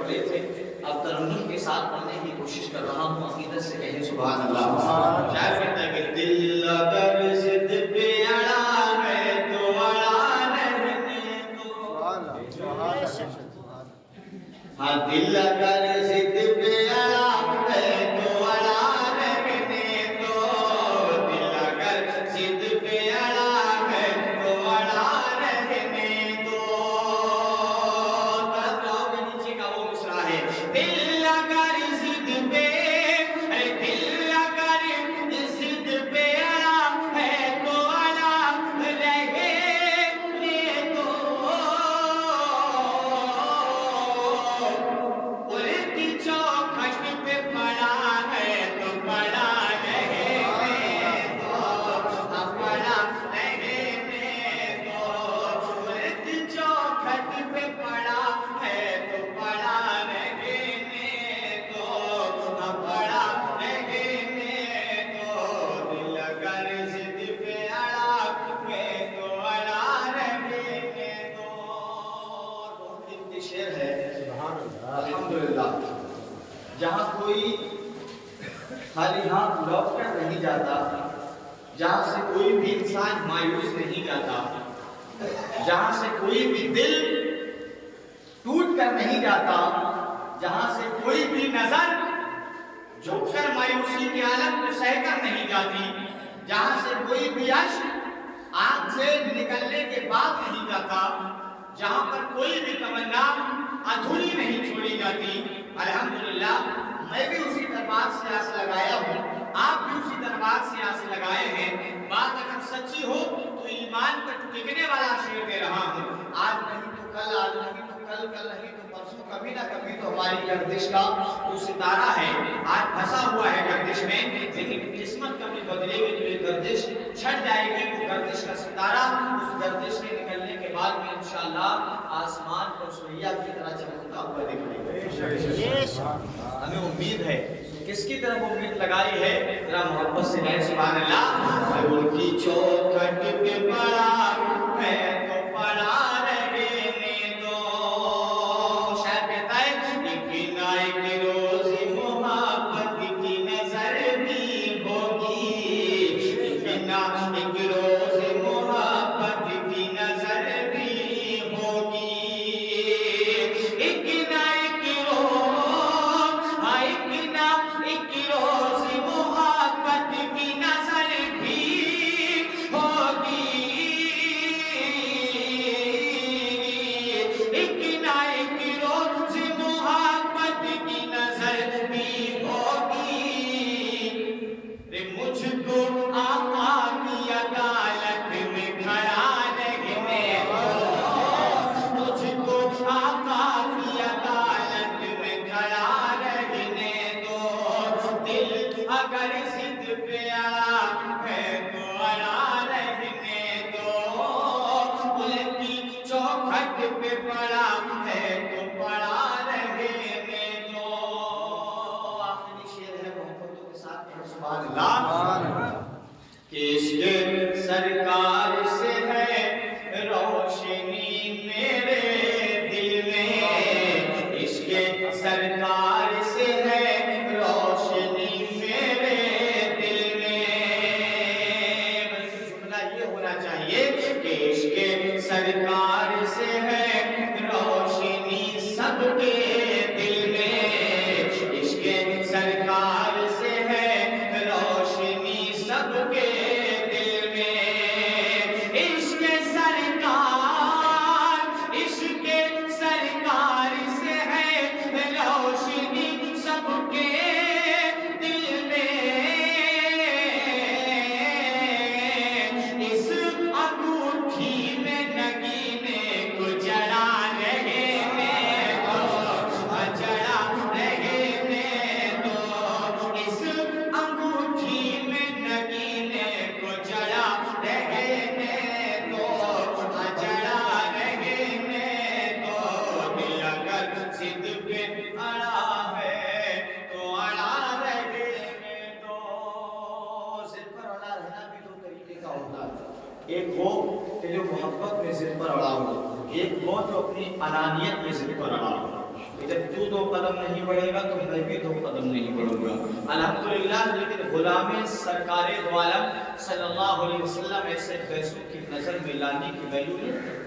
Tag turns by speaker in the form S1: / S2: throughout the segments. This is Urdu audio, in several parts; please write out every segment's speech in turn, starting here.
S1: پڑھے تھے، اب ترنم کے ساتھ پڑھنے کی کوشش کر رہا ہوں، عقیدت سے کہیں سبحان اللہ۔ شاعر کہتا ہے کہ دل اگر ضد پہ اڑا ہے تو اڑا رہنے دو، ہاں دل اگر ضد پہ اڑا ہے تو اڑا رہنے دو، دل اگر ضد پہ اڑا ہے تو اڑا رہنے دو۔ طرف لاؤ کے نیچے کا وہ مصرع ہے، دل اگر ضد پہ، دل اگر ضد پہ اڑا ہے تو اڑا رہنے دو، الٹی چوکھٹ پہ پڑا ہے تو پڑا رہنے دو، پڑا رہنے دو، الٹی چوکھٹ پہ پڑا ہے تو پڑا رہنے دو، پڑا رہنے دو، دل اگر ضد پہ اڑا ہے تو اڑا رہنے دو۔ بہت قیمتی شعر ہے الحمدللہ، جہاں کوئی خالی ہاتھ لوٹ کر نہیں جاتا، جہاں سے کوئی بھی انسان مایوس نہیں جاتا، جہاں سے کوئی بھی دل ٹوٹ کر نہیں جاتا، جہاں سے کوئی بھی نظر جھک کر مایوسی کی حالت کو سہ کر نہیں جاتی، جہاں سے کوئی بھی اشک آنکھ سے نکلنے کے بعد نہیں جاتا، جہاں پر کوئی بھی تمنا ادھوری نہیں چھوڑی جاتی، الحمدللہ میں بھی اسی دربار سے آس لگایا ہوں، آپ بھی اسی دربار سے آس لگائے ہیں۔ بات اگر سچی ہو تو ایمان پر ٹکنے والا شعر دے رہا ہوں، آج نہیں تو کل، آج نہیں تو کل، کل نہیں تو پرسوں، کبھی نہ کبھی تو ہماری گردش کا جو ستارہ ہے آج پھنسا ہوا ہے گردش میں، لیکن قسمت کبھی بدلے گی تو یہ گردش چھٹ جائے گی، وہ گردش کا ستارہ اس گردش میں نکلنے کے بعد میں انشاءاللہ آسمان پر سوریا کی طرح چمکتا ہوا دکھائے گا۔ ہمیں امید ہے، کس کی طرف امید لگائی ہے؟ ذرا محبت سے کہیں سبحان اللہ۔ ان کی چوکھٹ پہ پڑا ہے تو پڑا رہنے دو، شاید کہتا ہے ایک نہ ایک روز محبت کی نظر بھی ہوگی، ایک نہ ایک روز محبت کی نظر بھی ہوگی، ایک نہ ایک روز، ایک نہ ایک روز محبت کی نظر بھی ہوگی، ایک نہ ایک روز محبت کی نظر بھی ہوگی، مجھ کو آقا کی عدالت میں کھڑا رہنے دو، مجھ کو آقا کی عدالت میں کھڑا رہنے دو، دل اگر ضد پہ اڑا ہے تو اڑا رہنے دو، الٹی چوکھٹ پہ پڑا ہے تو پڑا رہنے دو۔ آخری شعر ہے، محبتوں کے ساتھ کہیں سبحان اللہ۔ کہ عشق سرکار سے ہے روشنی میرے دل میں، عشق سرکار سے ہے روشنی میرے دل میں، بلکہ جملہ یہ ہونا چاہیے کہ عشق سرکار سے ہے روشنی سب کے دل میں، عشق سرکار سے ہے روشنی سب کے دل میں، عشق سرکار، عشق سرکار سے ہے روشنی سب کے دل میں، اس انگوٹھی میں نگینے کو جڑا رہنے دو، جڑا رہنے دو، اس انگوٹھی میں نگینے کو جڑا رہنے دو، جڑا رہنے دو، دل اگر ضد پہ اڑا ہے تو اڑا رہنے دو۔ ضد پر اڑا رہنا بھی دو طریقے کا ہوتا ہے، ایک وہ کہ جو محبت میں ضد پر اڑا ہو، ایک وہ جو اپنی انانیت میں ضد پر اڑا ہو، کہ جب تو قدم نہیں بڑھے گا تو میں بھی 2 قدم نہیں بڑھوں گا. الحمدللہ. لیکن غلام سرکار دو عالم صلی اللہ علیہ وسلم ایسے پیسوں کی نظر میں لانے کی ویلیو نہیں.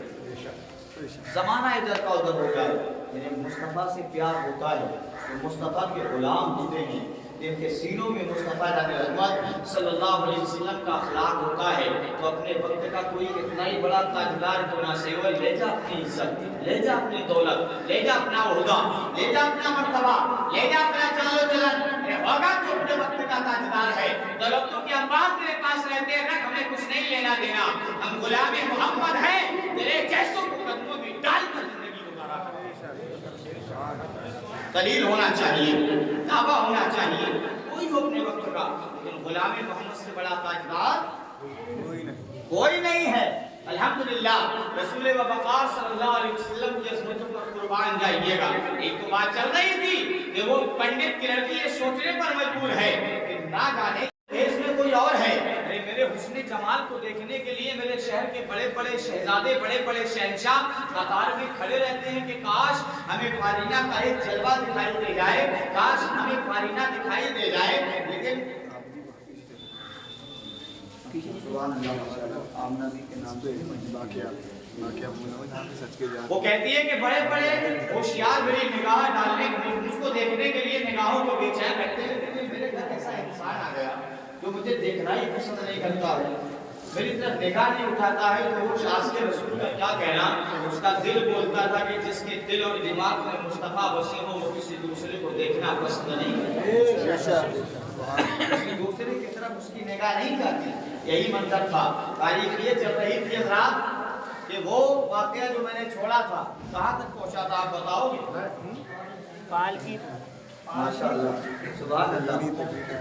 S1: زمانہ ادھر کا ادھر ہوگا. میرے مصطفیٰ سے پیار ہوتا ہے تو مصطفیٰ کے غلام ہوتے ہیں جن کے سینوں میں مصطفیٰ صلی اللہ علیہ وسلم کا اخلاق ہوتا ہے. تو اپنے وقت کا کوئی اتنا ہی بڑا تاجدار کیوں نہ سے ہو، لے جا اپنی عزت، لے جا اپنی دولت، لے جا اپنا عہدہ، لے جا اپنا مرتبہ، لے جا اپنا چال و چلن. ہوگا تو اپنے وقت کا تاجدار ہے. دولتوں کے انبار تیرے پاس رہتے ہیں، رکھ، ہمیں کچھ نہیں لینا دینا. ہم غلام محمد ہیں، تیرے جیسوں کو قدموں میں ڈال کر زندگی گزارا کرتے ہیں. دلیل ہونا چاہیے، دعویٰ ہونا چاہیے. کوئی ہو اپنے وقت کا، لیکن غلام محمد سے بڑا تاجدار کوئی نہیں ہے. الحمدللہ. رسول وقار صلی اللہ علیہ وسلم کی عظمتوں پر قربان جائیے گا. ایک تو بات چل رہی تھی کہ وہ پنڈت کی لڑکی یہ سوچنے پر مجبور ہے کہ نہ جانے دیش میں کوئی اور ہے. میرے حسن جمال کو دیکھنے کے لیے میرے شہر کے بڑے بڑے شہزادے، بڑے بڑے شہنشاہ قطار میں کھڑے رہتے ہیں کہ کاش ہمیں فارینہ کا ایک جلوہ دکھائی دے جائے، کاش ہمیں فارینہ دکھائی دے جائے. لیکن وہ کہتی ہے کہ بڑے بڑے ہوشیار میری نگاہ ڈالنے اس کو دیکھنے کے لیے نگاہوں کو بے چین رکھتے ہیں. میرے گھر ایسا انسان آ گیا جو مجھے دیکھنا ہی پسند نہیں کرتا ہے، میری طرف نگاہ نہیں اٹھاتا ہے. تو وہ عاشق رسول کا کیا کہنا، اس کا دل بولتا تھا کہ جس کے دل اور دماغ میں مصطفیٰ وسیع ہو وہ کسی دوسرے کو دیکھنا پسند نہیں کرتا، کسی دوسرے کی طرف اس کی نگاہ نہیں جاتی. یہی منظر تھا. تاریخ یہ چل رہی تھی حضرات کہ وہ واقعہ جو میں نے چھوڑا تھا کہاں تک پہنچا تھا، آپ بتاؤ گے؟
S2: پال کی
S1: ماشاءاللہ، سبحان اللہ.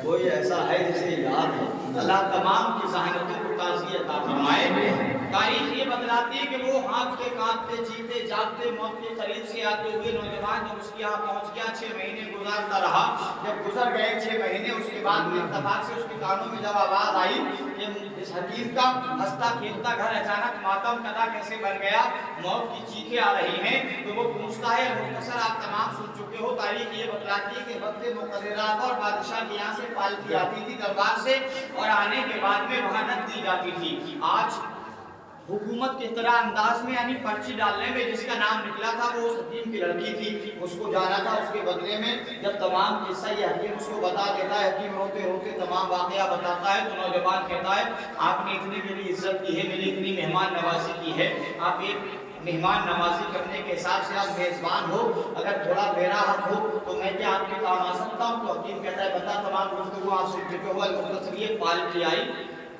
S1: کوئی ایسا ہے جسے یاد ہے. اللہ تمام کی ذہانتوں کو تازی عطا فرمائے. تاریخ یہ بتلاتی ہے کہ وہ ہاتھ کے کانپتے جیتے جاگتے موت کے قریب سے آتے ہوئے نوجوان جب اس کے یہاں پہنچ گیا، 6 مہینے گزارتا رہا. جب گزر گئے 6 مہینے، اس کے بعد میں اتفاق سے اس کے کانوں میں جب آواز آئی کہ اس حکیم کا ہنستا کھیلتا گھر اچانک ماتم کدا کیسے بن گیا، موت کی چیخیں آ رہی ہیں، تو وہ پوچھتا ہے. مختصر آپ تمام سن چکے ہو. تاریخ یہ بتلاتی ہے کہ وقت مقررہ اور بادشاہ کے یہاں سے پالکی آتی تھی دربار سے، اور آنے کے بعد میں وہاں نت دی جاتی تھی. آج حکومت کے طرح انداز میں یعنی پرچی ڈالنے میں جس کا نام نکلا تھا وہ اس حکیم کی لڑکی تھی، اس کو جانا تھا. اس کے بدلے میں جب تمام قصہ یہ حکیم اس کو بتا دیتا ہے، حکیم روتے روتے تمام واقعہ بتاتا ہے، تو نوجوان کہتا ہے آپ نے اتنی میری عزت کی ہے، میری اتنی مہمان نوازی کی ہے، آپ ایک مہمان نوازی کرنے کے حساب سے آپ میزبان ہو، اگر تھوڑا میرا حق ہو تو میں کیا آپ کے کام آ سکتا ہوں؟ تو حکیم کہتا ہے بتا تمام گفتگو آپ سن چکے ہو. المختصر یہ پالکی آئی،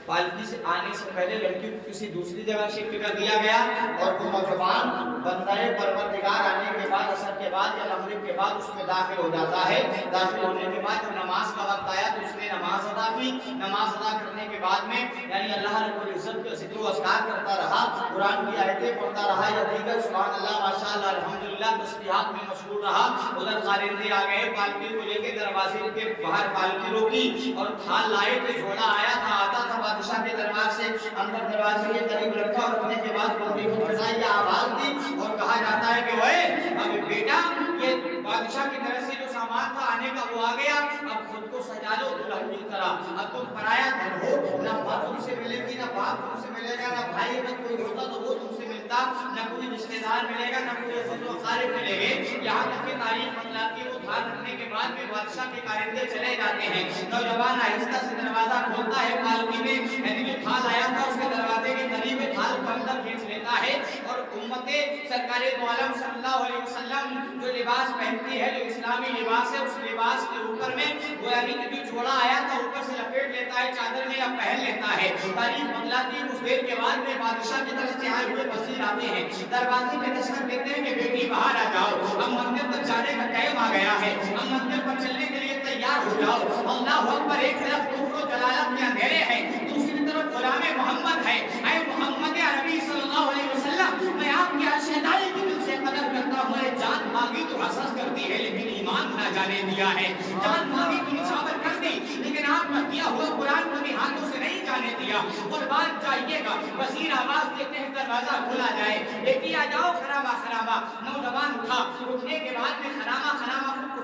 S1: پالکی سے آنے سے پہلے لڑکی کو کسی دوسری جگہ شفٹ کر دیا گیا، اور وہ نوجوان بندہ پروردگار آنے کے بعد عصر کے بعد یا مغرب کے بعد اس میں داخل ہو جاتا ہے. داخل ہونے کے بعد جب نماز کا وقت آیا تو اس نے نماز ادا کی. نماز ادا کرنے کے بعد میں یعنی اللہ رب العزت کا ذکر و اذکار کرتا رہا، قرآن کی آیتیں پڑھتا رہا یا دیگر سبحان اللہ ماشاءاللہ الحمدللہ تسبیحات میں مشغول رہا. ادھر خارندے آ گئے، پالکی کو لے کے دروازے کے باہر پالکی روکی اور تھال لائے تھے. جھولا آیا تھا، آتا تھا بادشاہ کے دربار سے، اندر دروازے کے قریب رکھا اور رکھنے کے بعد بندی کو بجائی یا آواز دی اور کہا جاتا ہے کہ اوئے اب بیٹا یہ بادشاہ کی طرف سے جو سامان تھا آنے کا وہ آ گیا، اب خود کو سجا لو دلہن کی طرح. اب تم پرایا دھن ہو، نہ ماں تم سے ملے گی، نہ باپ تم سے ملے گا، نہ بھائی اگر کوئی ہوتا تو وہ تم سے ملتا، نہ کوئی رشتے دار ملے گا، نہ کوئی عزیز و اقارب ملے گے. یہاں تک کہ تاریخ بتلاتی ہے وہ تھال رکھنے کے بعد میں بادشاہ کے کارندے چلے جاتے ہیں. نوجوان آہستہ سے دروازہ کھولتا ہے پالکی میں، یعنی جو تھال آیا تھا اس کے دروازے کے قریب تھال کو اندر کھینچ لیتا ہے، اور امت سرکار دو عالم صلی اللہ علیہ وسلم جو لباس پہنتی ہے، جو اسلامی لباس ہے، اس لباس کے اوپر میں وہ یعنی کہ جو جوڑا آیا تھا اوپر سے لپیٹ لیتا ہے چادر میں یا پہن لیتا ہے. تاریخ بتلاتی ہے کچھ دیر کے بعد میں بادشاہ کی طرف سے آئے ہوئے وزیر آتے ہیں، دروازے پہ دستک دیتے ہیں کہ بیٹی باہر آ جاؤ، اب مندر تک جانے کا ٹائم آ گیا ہے، اب مندر پر چلنے کے لیے تیار ہو جاؤ. اللہ اکبر. ایک طرف کفر و جلالت کے اندھیرے ہیں، دوسری طرف غلام محمد ہے. اے محمد عربی صلی اللہ علیہ وسلم، میں آپ کی اشیدائی کی دل سے قدر کرتا ہوں. میں جان مانگی تو حسد کرتی ہے لیکن ایمان نہ جانے دیا ہے. جان مانگی تو نچھاور کر دی لیکن آپ کا دیا ہوا قرآن کو بھی ہاتھوں سے نہیں جانے دیا. اور بات چاہیے گا، وزیر آواز دیتے ہیں دروازہ کھولا جائے، بیٹی آ جاؤ خرامہ خرامہ. نوجوان اٹھا، اٹھنے کے بعد میں خرامہ خرامہ خود کو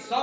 S1: 100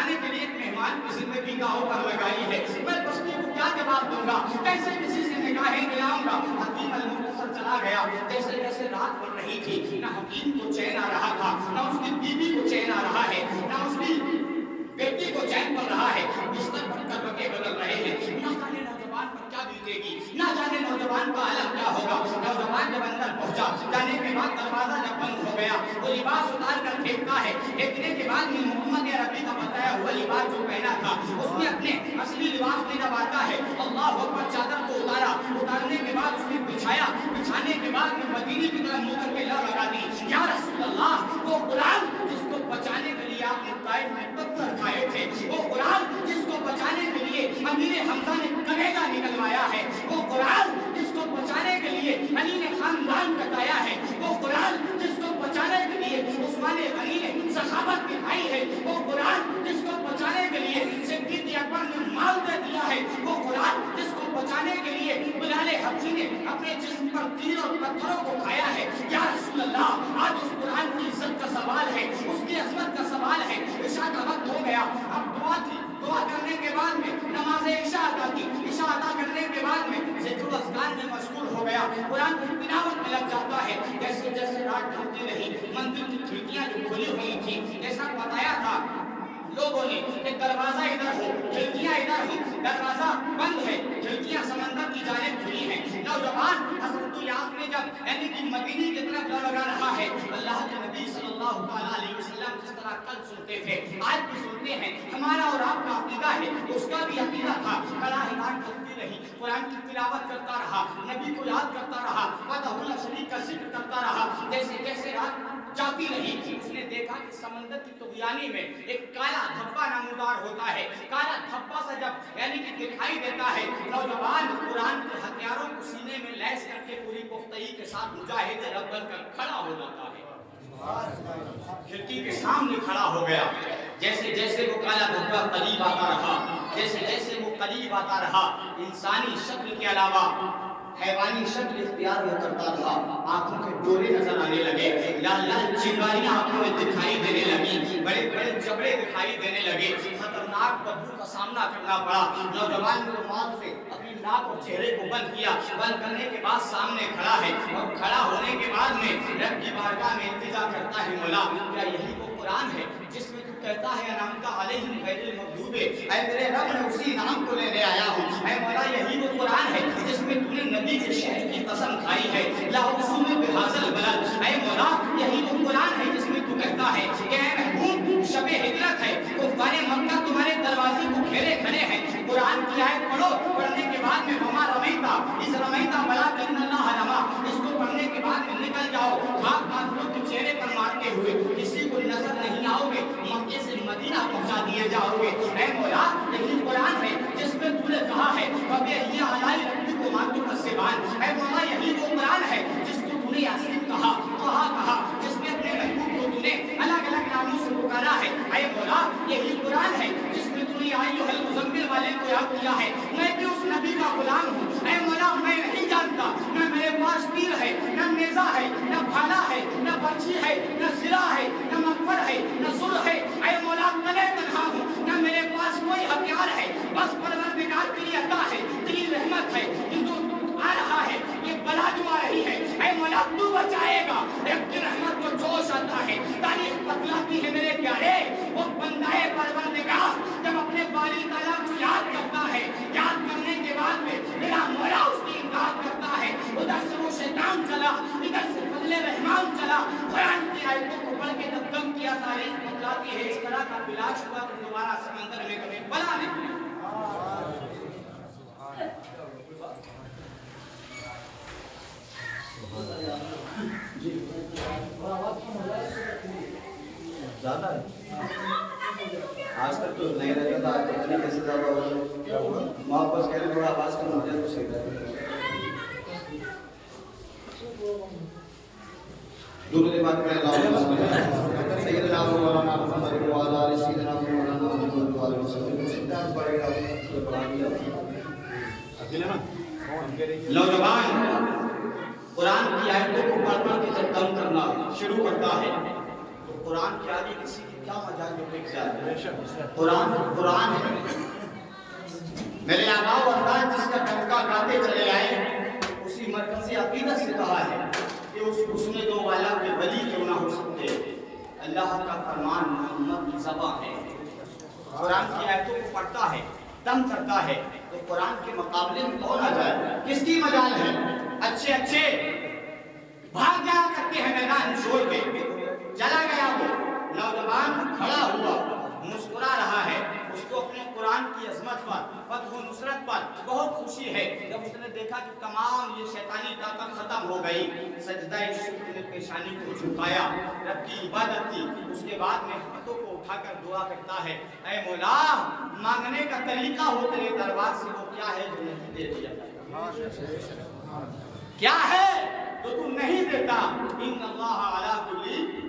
S1: بچانے کے لیے ایک مہمان کی زندگی گاہوں پر لگائی ہے، میں بستی کو کیا جواب دوں گا، کیسے کسی سے نگاہیں ملاؤں گا؟ حکیم المختصر چلا گیا، جیسے جیسے رات پڑ رہی تھی، نہ حکیم کو چین آ رہا تھا، نہ اس کی بیوی کو چین آ رہا ہے، نہ اس کی بیٹی کو چین پڑ رہا ہے، بستر پر کربٹیں بدل رہے ہیں، نہ جانے نوجوان پر کیا بیتے گی، نہ جانے نوجوان کا عالم کیا ہوگا۔ نوجوان جب اندر پہنچا، جانے کے بعد دروازہ جب بند ہو گیا، وہ لباس اتار کر پھینکتا ہے، پھینکنے کے بعد میں محمد عربی کا بتایا ہوا لباس جو پہنا تھا اس نے اپنے اصلی لباس میں جب آتا ہے، اللہ اکبر، چادر کو اتارا، اتارنے کے بعد اس نے بچھایا، بچھانے کے بعد میں مدینے کی طرف منہ کر کے لا لگا دی، یا رسول اللہ، وہ قرآن جس کو بچانے کے لیے آپ نے طائف میں پتھر کھائے تھے، وہ قرآن جس کو بچانے کے لیے امیر حمزہ نے کلیجہ نکلوایا ہے، وہ قرآن جس کو بچانے کے لیے علی نے خاندان کٹایا ہے، وہ قرآن جس کو بچانے کے لیے عثمان غنی نے سخاوت دکھائی ہے، وہ قرآن جس کو بچانے کے لیے صدیق اکبر نے مال دے دیا ہے، وہ قرآن جس کو بچانے کے لیے بلال حبشی نے اپنے جسم پر تیر اور پتھروں کو کھایا ہے۔ یا رسول اللہ، آج اس قرآن کی عزت کا سوال ہے، اس کی عظمت کا سوال ہے۔ عشاء کا وقت ہو گیا، اب دعا تھی، دعا کرنے کے بعد میں نماز عشاء ادا کی، عشاء ادا کرنے کے بعد میں ذکر و اذکار میں مشغول ہو گیا، قرآن کی تلاوت میں لگ جاتا ہے۔ جیسے جیسے رات ڈھلتی رہی، مندر کی کھڑکیاں جو کھلی ہوئی تھی، جیسا بتایا تھا لوگوں نے کہ دروازہ ادھر ہو، کھڑکیاں ادھر ہو، دروازہ بند ہے، کھڑکیاں سمندر کی جانب کھلی ہیں۔ نوجوان حضرت یاسر نے جب یعنی کہ مدینے کی طرف لگا رہا ہے، اللہ کے نبی صلی اللہ علیہ وسلم جس طرح کل سنتے تھے آج بھی سنتے ہیں، ہمارا اور آپ کا عقیدہ ہے، اس کا بھی عقیدہ تھا۔ کڑا رات ڈھلتی رہی، قرآن کی تلاوت کرتا رہا، نبی کو یاد کرتا رہا، وحدہ اللہ شریک کا ذکر کرتا رہا۔ جیسے جیسے رات جاتی رہی، اس نے دیکھا کہ سمندر کی طغیانی میں ایک کالا دھبا نمودار ہوتا ہے، کالا دھبا سا جب یعنی کہ دکھائی دیتا ہے، نوجوان قرآن کے ہتھیاروں کو سینے میں لیس کر کے پوری پختگی کے ساتھ مجاہد رب بن کر کھڑا ہو جاتا ہے، کھڑکی کے سامنے کھڑا ہو گیا۔ جیسے جیسے وہ کالا دھبا قریب آتا رہا، جیسے جیسے وہ قریب آتا رہا، انسانی شکل کے علاوہ حیوانی شکل اختیار وہ کرتا رہا، آنکھوں کے ڈورے نظر آنے لگے، لال لال چنگاریاں آنکھوں میں دکھائی دینے لگی، بڑے بڑے جبڑے دکھائی دینے لگے، خطرناک بدبو کا سامنا کرنا پڑا۔ نوجوان نے رومال سے اپنی ناک اور چہرے کو بند کیا، بند کرنے کے بعد سامنے کھڑا ہے، اور کھڑا ہونے کے بعد میں رب کی بارگاہ میں التجا کرتا ہے، مولا کیا یہی وہ قرآن ہے جس میں تو کہتا ہے انعمت علیہم غیر المغضوب، اے میرے رب میں اسی نام کو لینے آیا ہوں، اے مولا یہی وہ قرآن ہے جس میں تو نے نبی کے شہر کی قسم کھائی ہے، لا اقسم بہذا البلد، اے مولا یہی وہ قرآن ہے جس میں تو کہتا ہے کہ اے محبوب شب ہجرت ہے، کفار مکہ تمہارے دروازے کو گھیرے کھڑے ہیں، قرآن کی آیت پڑھو، پڑھنے کے بعد میں وما رمیتا اس رمیتا ولکن اللہ رما، اس کو پڑھنے کے بعد میں نکل جاؤ، خاک کافروں کے چہرے پر مارتے ہوئے، کسی کو نظر نہیں آؤ گے، مکے سے مدینہ پہنچا دیے جاؤ گے۔ اے مولا یہی قرآن ہے جس میں تو نے کہا ہے فَبِأَيِّ آلَاءِ رَبِّكُمَا تُكَذِّبَانِ، اے مولا یہی وہ قرآن ہے جس کو تو نے یاسین کہا، کہا، جس میں اپنے محبوب کو تو نے الگ الگ ناموں سے پکارا ہے، اے مولا یہی قرآن ہے جس میں تو نے یا ایھا المزمل والے کو یاد کیا ہے، میں بھی اس نبی کا غلام ہوں، اے مولا میں نہیں جانتا، نہ میرے پاس تیر ہے، نہ نیزہ ہے، نہ بھالا ہے، نہ برچھی ہے، نہ زرہ ہے، نہ مغفر ہے، نہ سر ہے، اے مولا تنے تنہا ہوں، نہ میرے پاس کوئی ہتھیار ہے، بس پروردگار کی عطا ہے، تیری رحمت ہے، جو آ رہا ہے یہ بلا جو آ رہی ہے، اے مولا تو بچائے گا، ایک کی رحمت کو جوش آتا ہے، تاریخ بتلاتی ہے میرے پیارے، وہ بندہ پروردگار جب اپنے باری تعالیٰ کو یاد کرتا ہے، یاد کرنے کے بعد میں میرا مولا اس کی امداد کرتا ہے، ادھر سے وہ شیطان چلا، ادھر سے فضل رحمان چلا، قرآن کی آیتوں کو پڑھ کے جب دم کیا، تاریخ بتلاتی ہے اس طرح کا علاج ہوا کہ دوبارہ سمندر میں کبھی بلا نہیں۔
S3: زیادہ ہے آج تک تو نہیں رہتا تھا، آج پتہ نہیں کیسے زیادہ ہوا، واپس کہہ رہے تھوڑا آواز کم ہو جائے تو صحیح رہتا۔ دوسری بات کریں اللہ سیدنا مولانا محمد وعلی آل سیدنا مولانا محمد وعلی وسلم سیدنا پڑھے گا
S1: نوجوان قرآن کی آیتوں کو پڑھ پڑھ کے جب دم کرنا شروع کرتا ہے تو قرآن
S3: قرآن کے آگے کسی کی کیا مجال جو بک جائے. قرآن ہے. میرے آباء و اجداد جس کا ٹھمکا گاتے چلے آئے اسی مرکزی عقیدت سے کہا ہے کہ اس حسن دو والا کے ولی کیوں نہ ہو سکتے. اللہ کا فرمان محمد کی زبان ہے. قرآن کی آیتوں کو پڑھتا ہے, دم کرتا ہے, تو قرآن کے مقابلے میں کون آ جائے؟ کس کی مجال ہے؟ اچھے اچھے بھاگ جایا کرتے ہیں میدان چھوڑ کے. چلا گیا وہ نوجوان کھڑا ہوا مسکرا رہا ہے. اس کو اپنے قرآن کی عظمت پر, فتح و نصرت پر بہت خوشی ہے. جب اس نے دیکھا کہ تمام یہ شیطانی طاقت ختم ہو گئی, سجدہ شکر میں پیشانی کو جھکایا, رب کی عبادت کی. اس کے بعد میں ہاتھوں کو اٹھا کر دعا کرتا ہے, اے مولا مانگنے کا طریقہ ہو تیرے دربار سے وہ کیا ہے جو نہیں دے دیا, کیا ہے تو تم نہیں دیتا. ان اللہ علی کل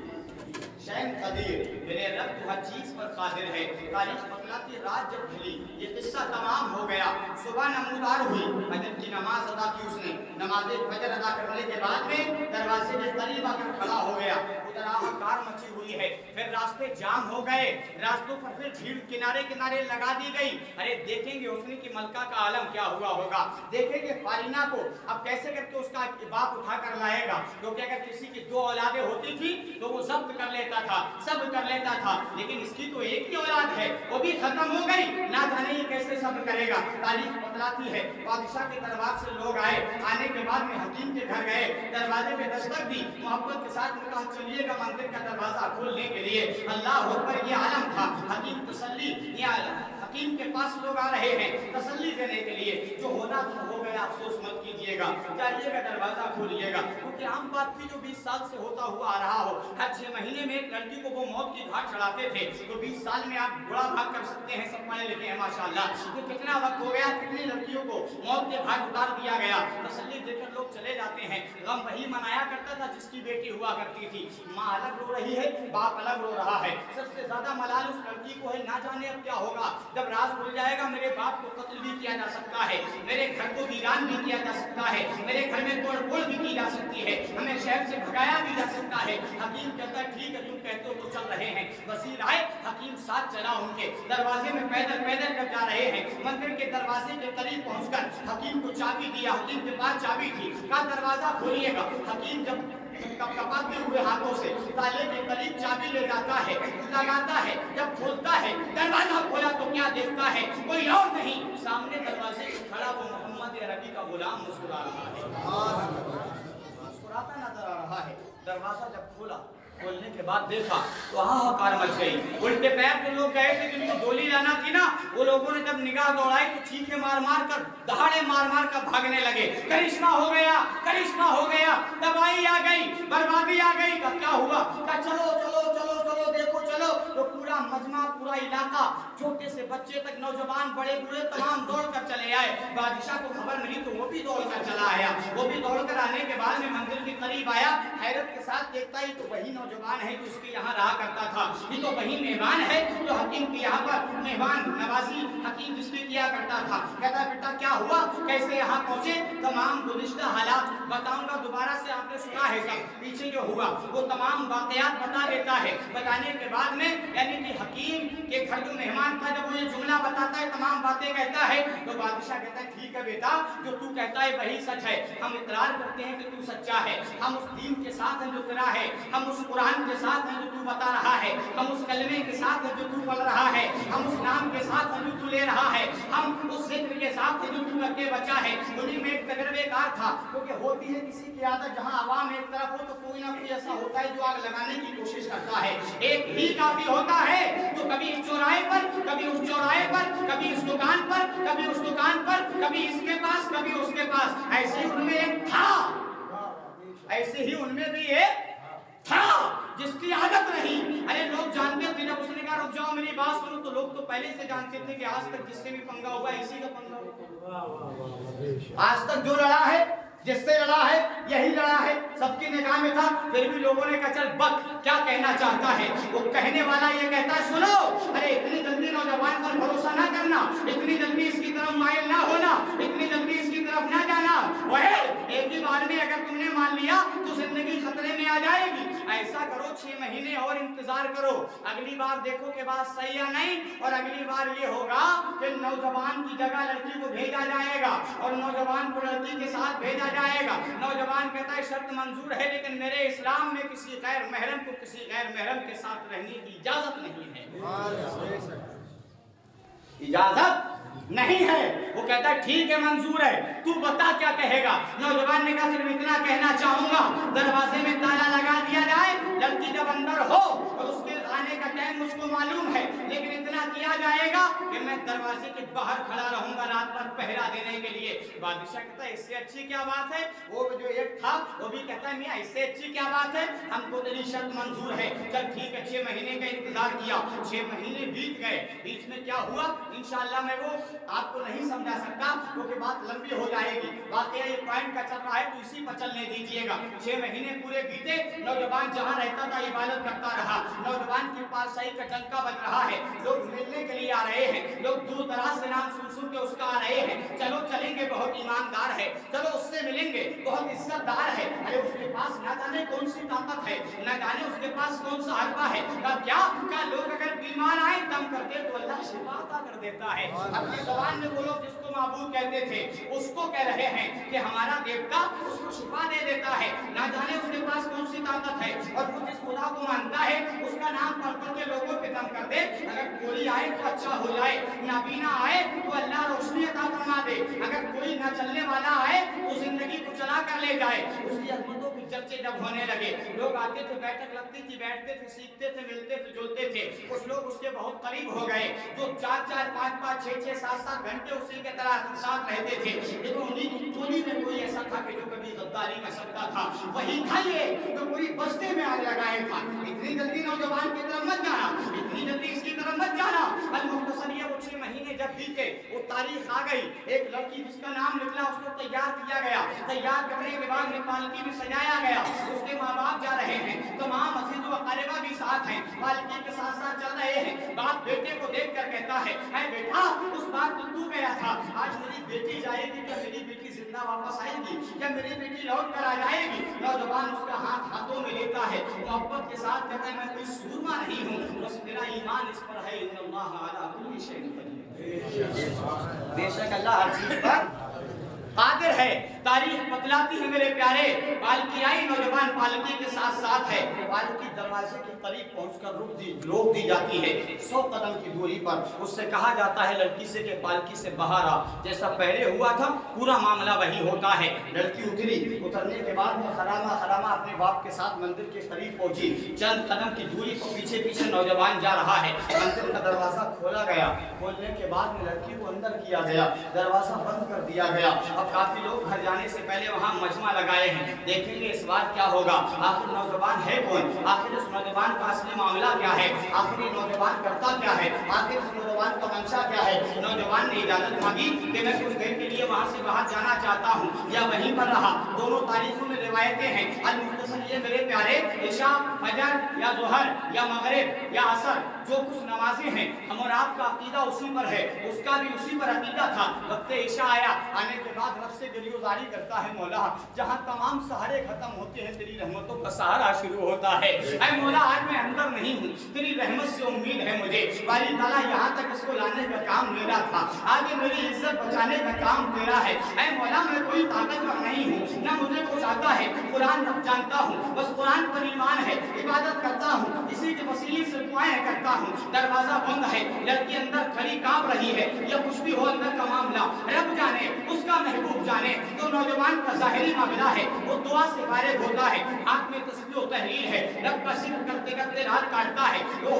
S3: شیء قدیر, میرے رب تو ہر چیز پر قادر ہے. تاریخ بتلاتی رات جب ڈھلی یہ قصہ تمام ہو گیا. صبح نمودار ہوئی, فجر کی نماز ادا کی اس نے. نماز فجر ادا کرنے کے بعد میں دروازے کے قریب آ کر کھڑا ہو گیا. ادھر آہار مچی ہوئی ہے, پھر راستے جام ہو گئے, راستوں پر پھر بھیڑ کنارے کنارے لگا دی گئی. ارے دیکھیں گے حسن کی ملکہ کا عالم کیا ہوا ہوگا, دیکھیں گے فارینہ کو اب کیسے کر کے اس کا باپ اٹھا کر لائے گا. کیونکہ اگر کسی کی 2 اولادیں ہوتی تھی تو وہ ضبط کر لیتا تھا, سب کر لیتا تھا, لیکن اس کی تو ایک ہی اولاد ہے, وہ بھی ختم ہو گئی. نہ جانے یہ کیسے صبر کرے گا. تاریخ بتلاتی ہے بادشاہ کے دربار سے لوگ آئے, آنے کے بعد میں حکیم کے گھر گئے, دروازے پہ دستک دی, محبت کے ساتھ کہا چلیے گا مندر کا دروازہ کھولنے کے لیے. اللہ اکبر, یہ عالم تھا. حکیم تسلی, یہ عالم حکیم کے پاس لوگ آ رہے ہیں تسلی دینے کے لیے. جو ہونا تو ہو گیا, افسوس مت کیجیے گا, جائیے گا دروازہ کھولیے گا. کیونکہ عام بات تھی جو 20 سال سے ہوتا ہوا آ رہا ہو. ہر 6 مہینے میں ایک لڑکی کو وہ موت کی گھاٹ چڑھاتے تھے, تو 20 سال میں آپ بڑا بھاگ کر سکتے ہیں. سب پڑھے لکھے ہیں ماشاءاللہ. تو کتنا وقت ہو گیا, کتنی لڑکیوں کو موت کے گھاٹ اتار دیا گیا. تسلی دے کر لوگ چلے جاتے ہیں. غم وہی منایا کرتا تھا جس کی بیٹی ہوا کرتی تھی. ماں الگ رو رہی ہے, باپ الگ رو رہا ہے. سب سے زیادہ ملال اس لڑکی کو ہے, نہ جانے اب کیا ہوگا. جب راز کھل جائے گا میرے باپ کو قتل بھی کیا جا سکتا ہے, میرے گھر کو ویران بھی کیا جا سکتا ہے, میرے گھر میں توڑ پھوڑ بھی کی جا سکتی ہے, ہمیں شہر سے بھگایا بھی جا سکتا ہے. حکیم کہتا ہے ٹھیک ہے تم کہتے ہو تو چل رہے ہیں. وزیر آئے, حکیم ساتھ چلا ان کے. دروازے میں پیدل پیدل جب جا رہے ہیں, مندر کے دروازے کے قریب پہنچ کر حکیم کو چابی دیا. حکیم کے پاس چابی تھی, کہا دروازہ کھولیے گا. حکیم جب کپاتے ہوئے ہاتھوں سے تالے کے قریب چابی لے جاتا ہے, لگاتا ہے, جب کھولتا ہے دروازہ کھولا تو کیا دیکھتا ہے, کوئی اور نہیں, سامنے دروازے سے کھڑا وہ محمد عربی کا غلام مسکرا رہا ہے, مسکراتا نظر آ رہا ہے. دروازہ جب کھولا, کھولنے کے بعد دیکھا تو ہاہاکار مچ گئی. الٹے پیر جو لوگ گئے تھے جن کو گولی لانا تھی نا, وہ لوگوں نے جب نگاہ دوڑائی تو چیخے مار مار کر, دہاڑے مار مار کر بھاگنے لگے. کرشمہ ہو گیا, کرشمہ ہو گیا, تباہی آ گئی, بربادی آ گئی. کیا ہوا, کہا چلو چلو چلو چلو دیکھو چلو. تو پورا مجمع, پورا علاقہ, چھوٹے سے بچے تک, نوجوان بڑے بوڑھے تمام دوڑ کر چلے آئے. بادشاہ کو خبر ملی تو وہ بھی دوڑ کر چلا آیا. وہ بھی دوڑ کر آنے کے بعد میں مندر کے قریب آیا, حیرت کے ساتھ دیکھتا ہی تو وہی نوجوان ہے جو اس کے یہاں رہا کرتا تھا. یہ تو وہی مہمان ہے جو حکیم کے یہاں پر مہمان نوازی حکیم جس نے کیا کرتا تھا. کہتا بیٹا کیا ہوا, کیسے یہاں پہنچے, تمام گزشتہ حالات بتاؤں گا, دوبارہ سے آپ نے سنا ہے سب, پیچھے جو ہوا وہ تمام واقعات بتا دیتا ہے. بتانے کے بعد میں یعنی کہ حکیم کے گھر جو مہمان تھا جب وہ یہ جملہ بتاتا ہے, تمام باتیں کہتا ہے, تو بادشاہ کہتا ہے ٹھیک ہے بیٹا, جو تو کہتا ہے وہی سچ ہے. ہم اقرار کرتے ہیں کہ تو سچا ہے, ہم اس دین کے ساتھ ہیں جو تیرا ہے, ہم اس قرآن کے ساتھ ہیں جو تو بتا رہا ہے, ہم اس کلمے کے ساتھ ہیں جو تو پڑھ رہا ہے, ہم اس نام کے ساتھ ہیں جو تو لے رہا ہے, ہم اس ذکر کے ساتھ ہیں جو تو کر کے بچا ہے. انہیں میں ایک تجربے کار تھا, کیونکہ ہوتی ہے کسی کی عادت, جہاں عوام ایک طرف ہو تو کوئی نہ کوئی ایسا ہوتا ہے جو آگ لگانے کی کوشش کرتا ہے. ایک ہی کافی ہوتا ہے جو کبھی اس چوراہے پر, کبھی اس چوراہے پر, کبھی اس دکان پر, کبھی اس دکان پر, کبھی اس کے پاس, کبھی اس کے پاس. ایسے ہی ان میں ایک تھا, ایسے ہی ان میں بھی ایک تھا جس کی عادت نہیں. ارے لوگ جانتے تھے, جب اس نے کہا رک جاؤ میری بات سنو, تو لوگ تو پہلے سے جانتے تھے کہ آج تک جس سے بھی پنگا ہوا اسی کا پنگا ہوا, آج تک جو لڑا ہے جس سے لڑا ہے یہی لڑا ہے، سب کی نگاہ میں تھا، پھر بھی لوگوں نے کہا چل بک کیا کہنا چاہتا ہے۔ وہ کہنے والا یہ کہتا ہے سنو، ارے اتنی جلدی نوجوان پر بھروسہ نہ کرنا، اتنی جلدی اس کی طرف مائل نہ ہونا، اتنی جلدی اس کی طرف نہ جانا، وہ ایک ہی بار میں اگر تم نے مان لیا تو زندگی خطرے میں آ جائے گی۔ ایسا کرو 6 مہینے اور انتظار کرو، اگلی بار دیکھو کہ بات صحیح یا نہیں، اور اگلی بار یہ ہوگا کہ نوجوان کی جگہ لڑکی کو بھیجا جائے گا اور نوجوان کو لڑکی کے ساتھ بھیجا جائے گا۔ نوجوان کہتا ہے شرط منظور ہے، لیکن میرے اسلام میں کسی غیر محرم کو کسی غیر محرم کے ساتھ رہنے کی اجازت نہیں ہے، اجازت نہیں ہے۔ وہ کہتا ہے ٹھیک ہے منظور ہے، تو بتا کیا کہے گا۔ نوجوان نے کہا صرف اتنا کہنا چاہوں گا دروازے میں تالا لگا دیا جائے، لڑکی جب اندر ہو اور اس کے آنے کا ٹائم مجھ کو معلوم ہے، لیکن اتنا کیا جائے گا کہ میں دروازے کے باہر کھڑا رہوں گا رات بھر پہرا دینے کے لیے۔ بادشاہ کہتا ہے اس سے اچھی کیا بات ہے، وہ جو ایک تھا وہ بھی کہتا ہے میاں اس سے اچھی کیا بات ہے، ہم کو تیری شرط منظور ہے، چل ٹھیک ہے۔ 6 مہینے کا انتظار کیا، 6 مہینے بیت گئے، بیچ میں کیا ہوا انشاءاللہ میں وہ آپ کو نہیں سمجھا سکتا کیونکہ بات لمبی ہو جائے گی، واقعہ یہ پوائنٹ کا چل رہا ہے تو اسی پر چلنے دیجیے گا۔ 6 مہینے پورے بیتے، نوجوان جہاں رہتا تھا عبادت کرتا رہا، نوجوان کے پاس صحیح کا ڈنکا بج رہا ہے، لوگ ملنے کے لیے آ رہے ہیں، لوگ دور دراز سے نام سن کے اس کا آ رہے ہیں، چلو چلیں گے بہت ایماندار ہے، چلو اس سے ملیں گے بہت عزت دار ہے، ارے اس کے پاس نہ جانے کون سی طاقت ہے، نہ جانے اس کے پاس کون سا حربہ ہے، کیا لوگ اگر بیمار آئے دم کرتے تو اللہ شفا عطا کر دیتا ہے۔ اپنی زبان میں وہ لوگ جس کو معبود کہتے تھے اس کو کہہ رہے ہیں کہ ہمارا دیوتا اس کو شفا دے دیتا ہے، نہ جانے اس کے پاس کون سی طاقت ہے، اور وہ جس خدا کو مانتا ہے اس کا نام پڑھ کر کے لوگوں پہ دم کر دے، اگر کوئی آئے تو اچھا ہو جائے، نابینا آئے تو اللہ روشنی عطا فرما دے، اگر کوئی نہ چلنے والا آئے تو زندگی کو چلا کر لے جائے۔ اس کی عظمتوں کی چرچے جب ہونے لگے، لوگ آتے تھے، بیٹھک لگتی تھی، بیٹھتے تھے، سیکھتے تھے، ملتے تھے، جلتے تھے، کچھ لوگ اس کے بہت قریب ہو گئے جو 4-4 5-5 6-6 7-7 گھنٹے اسی کے طرح ساتھ رہتے تھے، لیکن انہی کی ٹولی میں کوئی ایسا تھا کہ جو کبھی غداری کر سکتا تھا، وہی تھا یہ جو پوری بستی میں آگ لگائے تھا۔ اتنی جلدی نوجوان کی طرف مت جانا، اتنی جلدی اس کی طرف مت جانا۔ المختصر یہ وہ 6 مہینے جب بیتے وہ تاریخ آ گئی، ایک لڑکی جس کا نام نکلا اس کو تیار کیا گیا، تیار کرنے کے بعد میں پالکی میں سجایا گیا، اس کے ماں باپ جا رہے ہیں، تمام عزیز و اقاربہ بھی ساتھ ہیں، پالکی کے ساتھ ساتھ چل رہے ہیں۔ باپ بیٹے کو دیکھ کر کہتا ہے اے بیٹا اس بات تو تو گیا تھا، آج میری بیٹی جائے گی، کیا میری بیٹی زندہ واپس آئے گی، کیا میری بیٹی لوٹ کر آ جائے گی؟ نوجوان اس کا ہاتھ ہاتھوں میں لیتا ہے، محبت کے ساتھ کہتا ہے میں کوئی سورما نہیں ہوں، بس میرا ایمان اس پر ہے ان اللہ علی کل شیء قدیر، بے شک اللہ ہر چیز پر قادر ہے۔ تاریخ بتلاتی ہے میرے پیارے، پالکی آئی، نوجوان پالکی کے ساتھ ساتھ ہے، پالکی دروازے کے قریب پہنچ کر روک دی جاتی ہے 100 قدم کی دوری پر، اس سے کہا جاتا ہے لڑکی سے کہ پالکی سے باہر آ، جیسا پہلے ہوا تھا پورا معاملہ وہی ہوتا ہے۔ لڑکی اتری، اترنے کے بعد میں خرامہ اپنے باپ کے ساتھ مندر کے قریب پہنچی، چند قدم کی دوری پر پیچھے پیچھے نوجوان جا رہا ہے، مندر کا دروازہ کھولا گیا، کھولنے کے بعد میں لڑکی کو اندر کیا گیا، دروازہ بند کر دیا گیا۔ اب کافی لوگ گھر جانے سے پہلے وہاں مجمع لگائے ہیں، دیکھیں گے اس بار کیا ہوگا، آخر نوجوان ہے کون، آخر اس نوجوان کا اصلی معاملہ کیا ہے، آخر یہ نوجوان کرتا کیا ہے، آخر اس نوجوان کا منشا کیا ہے۔ نوجوان نے اجازت مانگی کہ میں کچھ دیر کے لیے وہاں سے باہر جانا چاہتا ہوں، یا وہیں پر رہا، دونوں تاریخوں میں روایتیں ہیں۔ المختصر یہ میرے پیارے، عشاء، فجر یا ظہر یا مغرب یا عصر جو کچھ نمازیں ہیں ہم اور آپ کا عقیدہ اسی پر ہے، اس کا بھی اسی پر عقیدہ تھا۔ وقت عشاء آیا، آنے کے بعد رب سے گریزاری کرتا ہے مولا جہاں تمام سہارے ختم ہوتے ہیں تیری رحمتوں کا سہارا شروع ہوتا ہے، اے مولا آج میں اندر نہیں ہوں، تیری رحمت سے امید ہے مجھے، باری تعالیٰ یہاں تک اس کو لانے کا کام میرا تھا، آگے میری عزت بچانے کا کام تیرا ہے، اے مولا میں کوئی طاقتور نہیں ہوں، نہ مجھے کچھ آتا ہے، قرآن رب جانتا ہوں، بس قرآن پر ایمان ہے، عبادت کرتا ہوں، اسی کے وسیلے سے دعائیں کرتا ہوں، دروازہ بند ہے، لڑکی اندر کھڑی کانپ رہی ہے، یا کچھ بھی ہو اندر کا معاملہ رب جانے، اس کا محبوب جانے، تو نوجوان کا ظاہری معاملہ ہے وہ دعا سے فارغ ہوتا ہے، ہاتھ میں تسبیح و تحلیل ہے، رب کا ذکر کرتے کرتے رات کاٹتا ہے، وہ